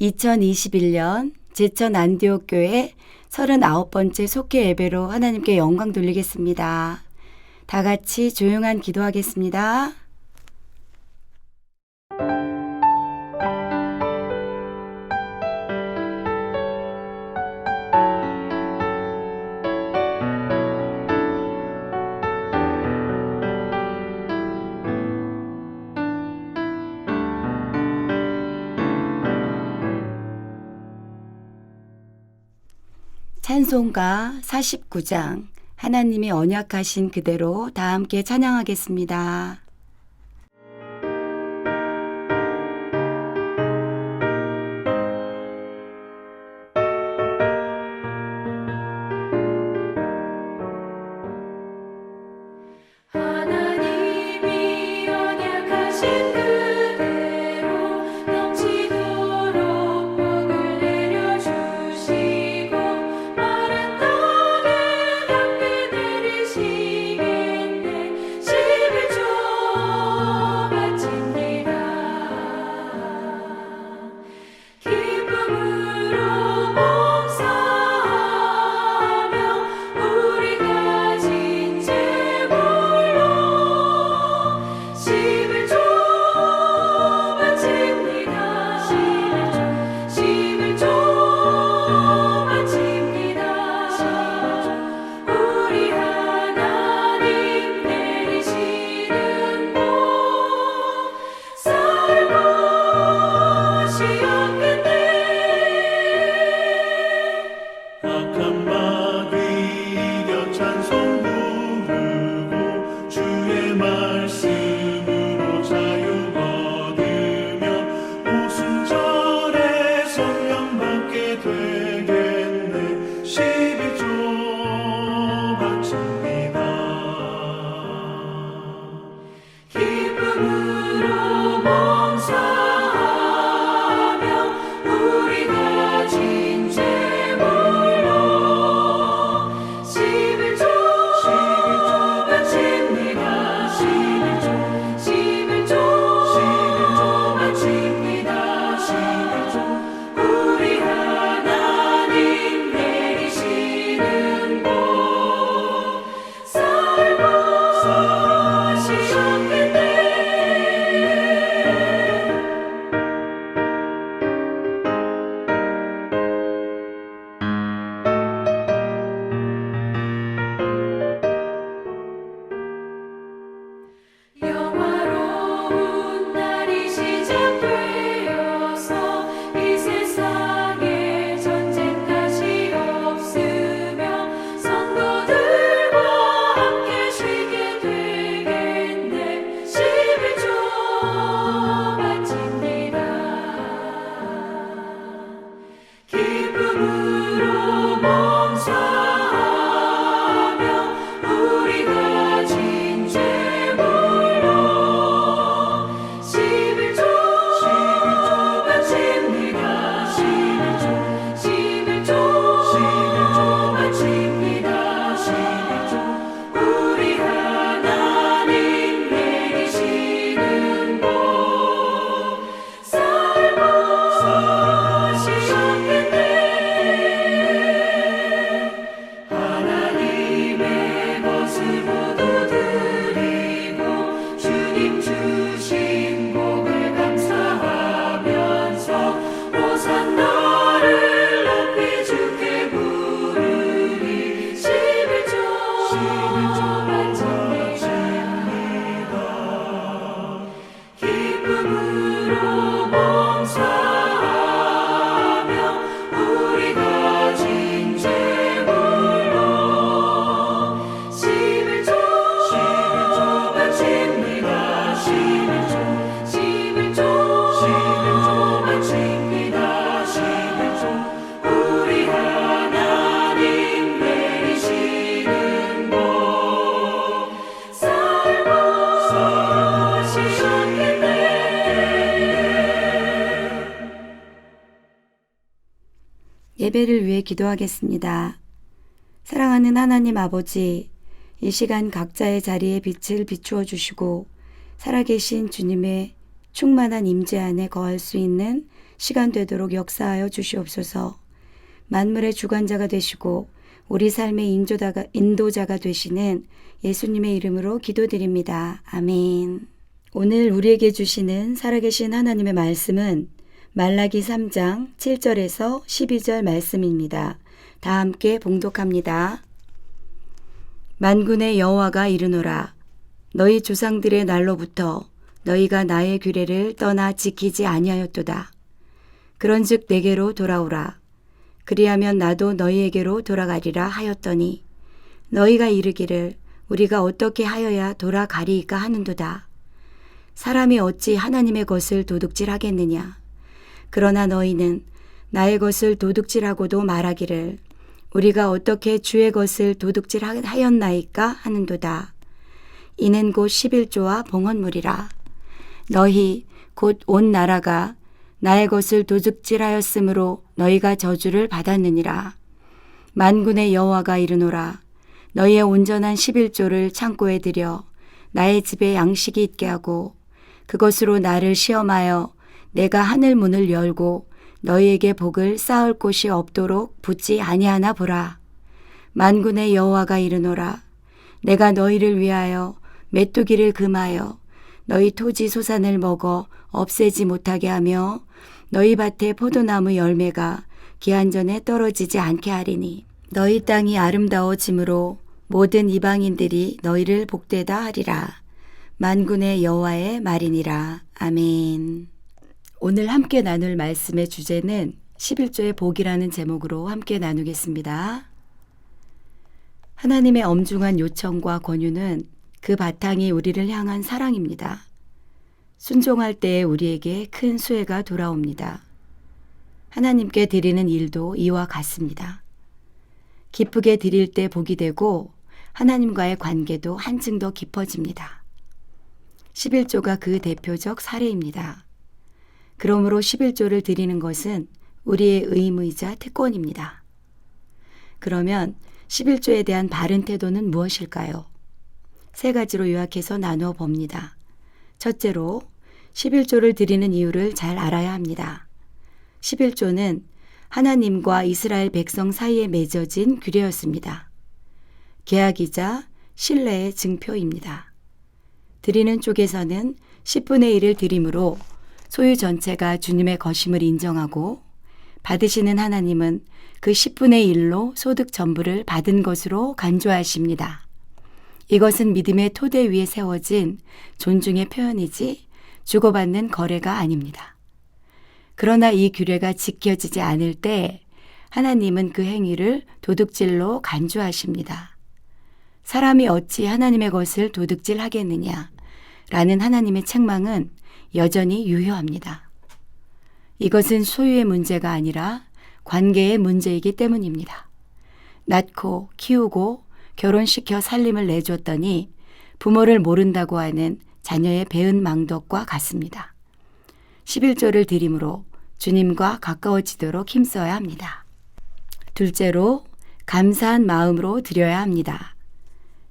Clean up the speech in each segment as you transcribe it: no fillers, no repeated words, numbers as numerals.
2021년 제천 안디옥 교회 39번째 속회 예배로 하나님께 영광 돌리겠습니다. 다 같이 조용한 기도하겠습니다. 찬송가 49장 하나님이 언약하신 그대로 다 함께 찬양하겠습니다. 하나님이 언약하신 그대로 넘치도록 복을 내려주시고 마른 땅에 담비 내리시겠네. 11조 바칩니다. 기쁨으로 봉사하며 우리 가진 재물로 11조 바칩니다. 11조 바칩니다. 우리 하나님 내리시는 복 살 곳이 없겠네. 악한 마귀 이겨 찬송 부르고 주의 말씀으로 자유 얻으며 오순절에 성령 받게 되겠네. 11조 바칩니다. 기쁨으로 봉사하며 우리 가진 재물로 11조 바칩니다. 11조 바칩니다. 우리 하나님 내리시는 복 살 곳이 없겠네. 영화로운 날이 시작되어서 이 세상에 전쟁까지 없으며 성도들과 함께 쉬게 되겠네. 11조 바칩니다. 기쁨으로 봉사하며 우리 가진 재물로 11조 바칩니다. 11조 바칩니다. 우리 하나님 내리시는 복 살 곳이 없겠네. 하나님의 것을 모두 드리고 주님 주신 복을 감사하면서 호산나를 높이 주께 부르니 11조 바칩니다. 기쁨으로 봉사하며 우리 가진 재물로 11조 바칩니다. 11조 바칩니다. 우리 하나님 내리시는 복 살 곳이 없겠네. 예배를 위해 기도하겠습니다. 사랑하는 하나님 아버지, 이 시간 각자의 자리에 빛을 비추어 주시고 살아계신 주님의 충만한 임재 안에 거할 수 있는 시간 되도록 역사하여 주시옵소서. 만물의 주관자가 되시고 우리 삶의 인도자가 되시는 예수님의 이름으로 기도드립니다. 아멘. 오늘 우리에게 주시는 살아계신 하나님의 말씀은 말라기 3장 7절에서 12절 말씀입니다. 다 함께 봉독합니다. 만군의 여호와가 이르노라. 너희 조상들의 날로부터 너희가 나의 규례를 떠나 지키지 아니하였도다. 그런즉 내게로 돌아오라. 그리하면 나도 너희에게로 돌아가리라 하였더니 너희가 이르기를 우리가 어떻게 하여야 돌아가리이까 하는도다. 사람이 어찌 하나님의 것을 도둑질하겠느냐. 그러나 너희는 나의 것을 도둑질하고도 말하기를 우리가 어떻게 주의 것을 도둑질하였나이까 하는도다. 이는 곧 11조와 봉헌물이라. 너희 곧 온 나라가 나의 것을 도둑질하였으므로 너희가 저주를 받았느니라. 만군의 여호와가 이르노라. 너희의 온전한 11조를 창고에 들여 나의 집에 양식이 있게 하고 그것으로 나를 시험하여 내가 하늘 문을 열고 너희에게 복을 쌓을 곳이 없도록 붙지 아니하나 보라. 만군의 여호와가 이르노라. 내가 너희를 위하여 메뚜기를 금하여 너희 토지 소산을 먹어 없애지 못하게 하며 너희 밭에 포도나무 열매가 기한전에 떨어지지 않게 하리니 너희 땅이 아름다워짐으로 모든 이방인들이 너희를 복되다 하리라. 만군의 여호와의 말이니라. 아멘. 오늘 함께 나눌 말씀의 주제는 11조의 복이라는 제목으로 함께 나누겠습니다. 하나님의 엄중한 요청과 권유는 그 바탕이 우리를 향한 사랑입니다. 순종할 때에 우리에게 큰 수혜가 돌아옵니다. 하나님께 드리는 일도 이와 같습니다. 기쁘게 드릴 때 복이 되고 하나님과의 관계도 한층 더 깊어집니다. 11조가 그 대표적 사례입니다. 그러므로 11조를 드리는 것은 우리의 의무이자 특권입니다. 그러면 11조에 대한 바른 태도는 무엇일까요? 세 가지로 요약해서 나누어 봅니다. 첫째로 11조를 드리는 이유를 잘 알아야 합니다. 11조는 하나님과 이스라엘 백성 사이에 맺어진 규례였습니다. 계약이자 신뢰의 증표입니다. 드리는 쪽에서는 10분의 1을 드림으로 소유 전체가 주님의 것임을 인정하고 받으시는 하나님은 그 10분의 1로 소득 전부를 받은 것으로 간주하십니다. 이것은 믿음의 토대 위에 세워진 존중의 표현이지 주고받는 거래가 아닙니다. 그러나 이 규례가 지켜지지 않을 때 하나님은 그 행위를 도둑질로 간주하십니다. 사람이 어찌 하나님의 것을 도둑질하겠느냐 라는 하나님의 책망은 여전히 유효합니다. 이것은 소유의 문제가 아니라 관계의 문제이기 때문입니다. 낳고 키우고 결혼시켜 살림을 내줬더니 부모를 모른다고 하는 자녀의 배은 망덕과 같습니다. 11조를 드림으로 주님과 가까워지도록 힘써야 합니다. 둘째로 감사한 마음으로 드려야 합니다.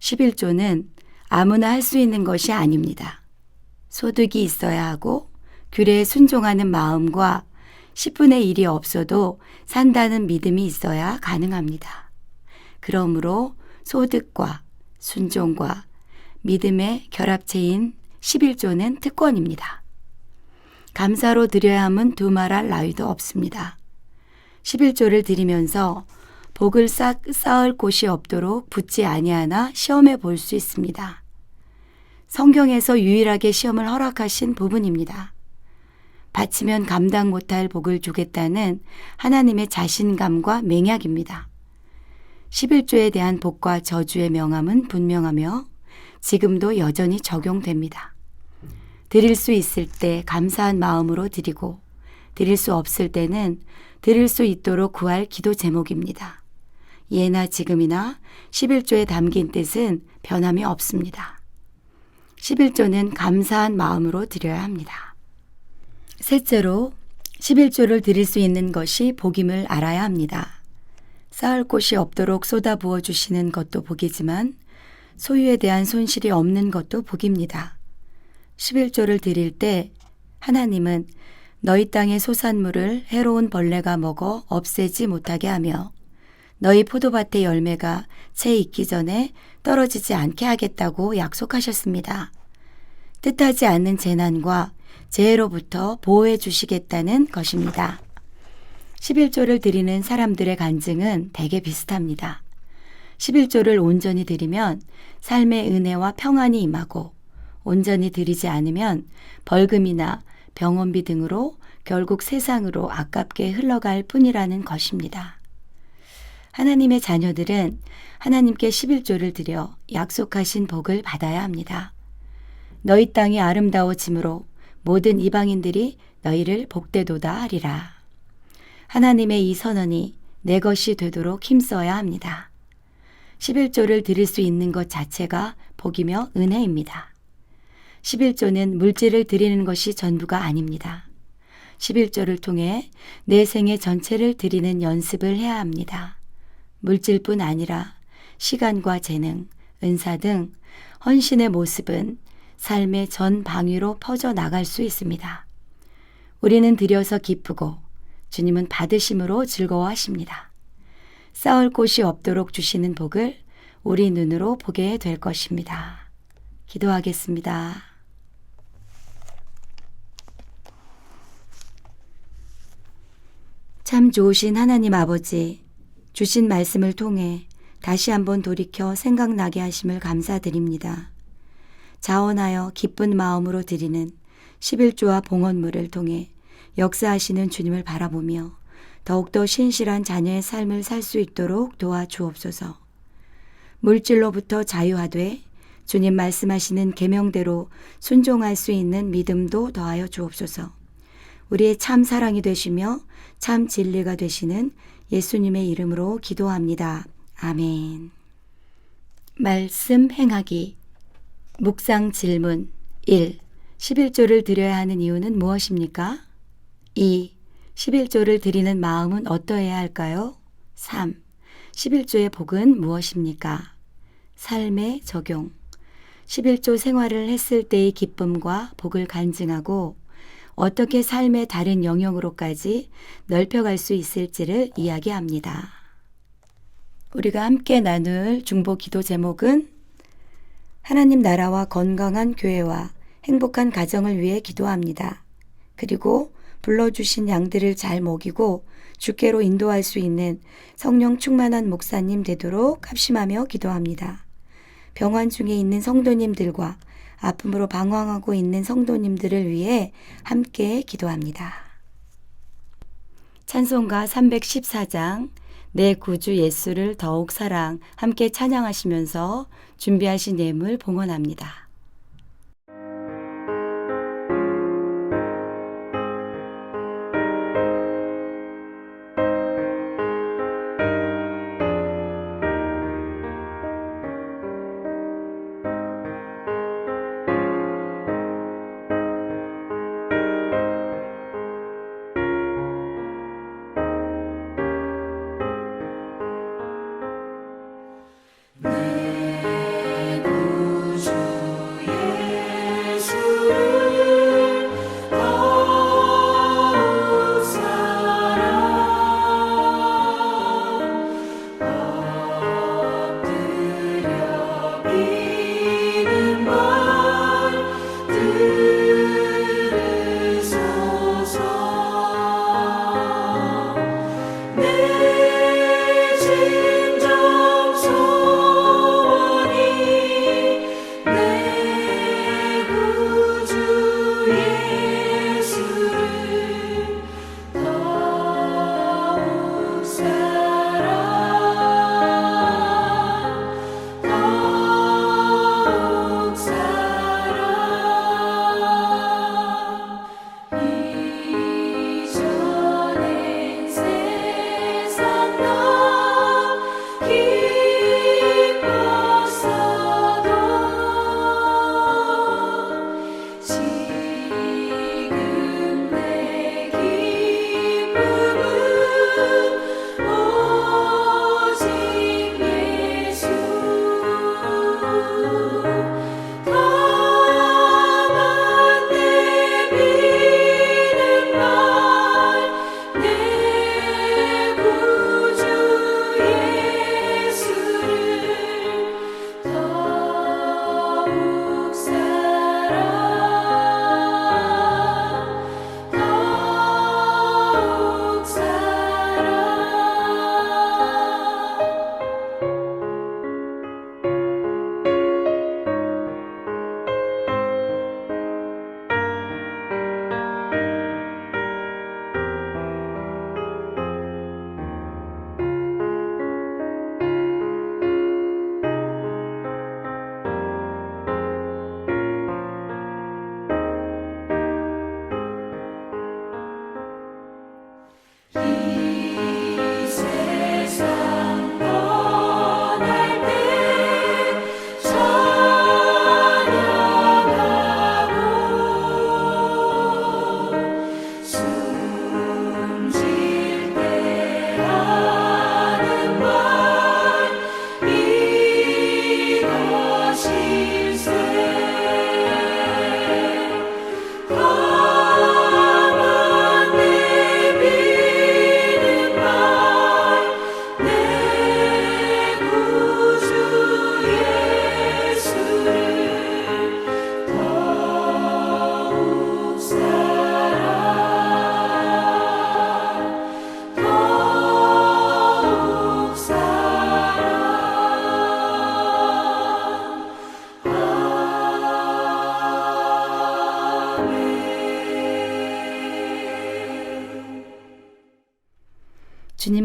11조는 아무나 할 수 있는 것이 아닙니다. 소득이 있어야 하고 규례에 순종하는 마음과 10분의 1이 없어도 산다는 믿음이 있어야 가능합니다. 그러므로 소득과 순종과 믿음의 결합체인 11조는 특권입니다. 감사로 드려야 함은 두말할 나위도 없습니다. 11조를 드리면서 복을 쌓을 곳이 없도록 붙지 아니하나 시험해 볼 수 있습니다. 성경에서 유일하게 시험을 허락하신 부분입니다. 바치면 감당 못할 복을 주겠다는 하나님의 자신감과 맹약입니다. 11조에 대한 복과 저주의 명함은 분명하며 지금도 여전히 적용됩니다. 드릴 수 있을 때 감사한 마음으로 드리고 드릴 수 없을 때는 드릴 수 있도록 구할 기도 제목입니다. 예나 지금이나 11조에 담긴 뜻은 변함이 없습니다. 11조는 감사한 마음으로 드려야 합니다. 셋째로 11조를 드릴 수 있는 것이 복임을 알아야 합니다. 쌓을 곳이 없도록 쏟아부어 주시는 것도 복이지만 소유에 대한 손실이 없는 것도 복입니다. 11조를 드릴 때 하나님은 너희 땅의 소산물을 해로운 벌레가 먹어 없애지 못하게 하며 너희 포도밭의 열매가 채 익기 전에 떨어지지 않게 하겠다고 약속하셨습니다. 뜻하지 않는 재난과 재해로부터 보호해 주시겠다는 것입니다. 11조를 드리는 사람들의 간증은 대개 비슷합니다. 11조를 온전히 드리면 삶의 은혜와 평안이 임하고 온전히 드리지 않으면 벌금이나 병원비 등으로 결국 세상으로 아깝게 흘러갈 뿐이라는 것입니다. 하나님의 자녀들은 하나님께 11조를 드려 약속하신 복을 받아야 합니다. 너희 땅이 아름다워짐으로 모든 이방인들이 너희를 복되도다 하리라. 하나님의 이 선언이 내 것이 되도록 힘써야 합니다. 11조를 드릴 수 있는 것 자체가 복이며 은혜입니다. 11조는 물질을 드리는 것이 전부가 아닙니다. 11조를 통해 내 생애 전체를 드리는 연습을 해야 합니다. 물질뿐 아니라 시간과 재능, 은사 등 헌신의 모습은 삶의 전 방위로 퍼져나갈 수 있습니다. 우리는 드려서 기쁘고 주님은 받으심으로 즐거워하십니다. 쌓을 곳이 없도록 주시는 복을 우리 눈으로 보게 될 것입니다. 기도하겠습니다. 참 좋으신 하나님 아버지, 주신 말씀을 통해 다시 한번 돌이켜 생각나게 하심을 감사드립니다. 자원하여 기쁜 마음으로 드리는 11조와 봉헌물을 통해 역사하시는 주님을 바라보며 더욱더 신실한 자녀의 삶을 살 수 있도록 도와주옵소서. 물질로부터 자유하되 주님 말씀하시는 계명대로 순종할 수 있는 믿음도 더하여 주옵소서. 우리의 참 사랑이 되시며 참 진리가 되시는 예수님의 이름으로 기도합니다. 아멘. 말씀 행하기. 묵상 질문 1. 11조를 드려야 하는 이유는 무엇입니까? 2. 11조를 드리는 마음은 어떠해야 할까요? 3. 11조의 복은 무엇입니까? 삶의 적용. 11조 생활을 했을 때의 기쁨과 복을 간증하고 어떻게 삶의 다른 영역으로까지 넓혀갈 수 있을지를 이야기합니다. 우리가 함께 나눌 중보 기도 제목은 하나님 나라와 건강한 교회와 행복한 가정을 위해 기도합니다. 그리고 불러주신 양들을 잘 먹이고 주께로 인도할 수 있는 성령 충만한 목사님 되도록 합심하며 기도합니다. 병환 중에 있는 성도님들과 아픔으로 방황하고 있는 성도님들을 위해 함께 기도합니다. 찬송가 314장 내 구주 예수를 더욱 사랑 함께 찬양하시면서 준비하신 예물 봉헌합니다. 내 구주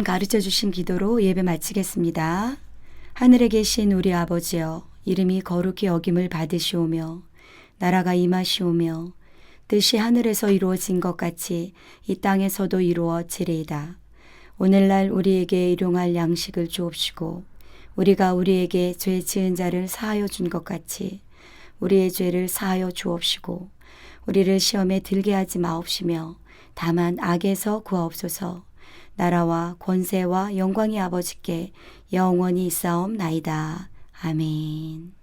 가르쳐 주신 기도로 예배 마치겠습니다. 하늘에 계신 우리 아버지여, 이름이 거룩히 여김을 받으시오며 나라가 임하시오며 뜻이 하늘에서 이루어진 것 같이 이 땅에서도 이루어지리이다. 오늘날 우리에게 일용할 양식을 주옵시고 우리가 우리에게 죄 지은 자를 사하여 준 것 같이 우리의 죄를 사하여 주옵시고 우리를 시험에 들게 하지 마옵시며 다만 악에서 구하옵소서. 나라와 권세와 영광이 아버지께 영원히 있사옵나이다. 아멘.